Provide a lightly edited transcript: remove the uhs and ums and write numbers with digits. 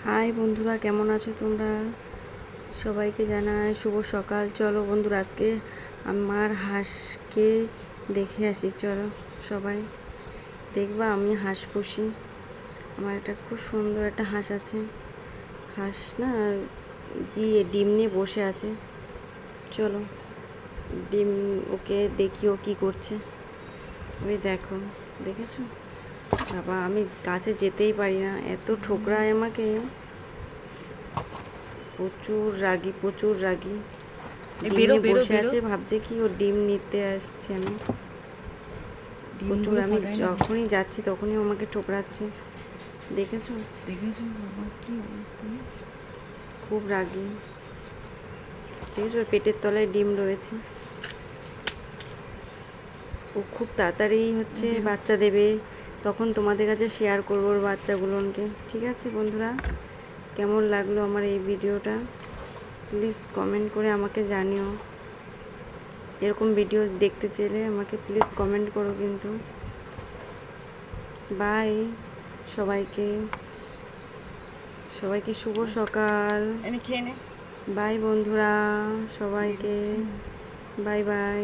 High বন্ধুরা, কেমন আছো তোমরা? সবাইকে জানাই শুভ সকাল। চলো বন্ধুরা, আজকে আমার হাঁসকে দেখে আসি। চলো সবাই দেখবা, আমি হাঁস পুষি। আমার একটা খুব সুন্দর একটা হাঁস আছে। হাঁস না ডিম নিয়ে বসে আছে। চলো ডিম ওকে দেখি ও কী করছে। ওই দেখো, দেখেছো? বাবা, আমি কাছে যেতেই পারি না, এত ঠোকরায় আমাকে। প্রচুর রাগী, প্রচুর রাগী। ডিমে বসে আছে, ভাবছে কি ও ডিম নিতে আসছে। আমি প্রচুর, আমি যখনই যাচ্ছি তখনই আমাকে ঠোকরাচ্ছে। দেখেছো দেখেছো বাবা, কি অবস্থা! খুব রাগী। দেখেছো, ওর পেটের তলায় ডিম রয়েছে। ও খুব তাড়াতাড়ি বাচ্চা দেবে, তখন তোমাদের কাছে শেয়ার করবো ওর বাচ্চাগুলোকে। ঠিক আছে বন্ধুরা, কেমন লাগলো আমার এই ভিডিওটা প্লিজ কমেন্ট করে আমাকে জানিও। এরকম ভিডিও দেখতে চাইলে আমাকে প্লিজ কমেন্ট করো কিন্তু। বাই সবাইকে, সবাইকে শুভ সকাল। বাই বন্ধুরা, সবাইকে বাই বাই।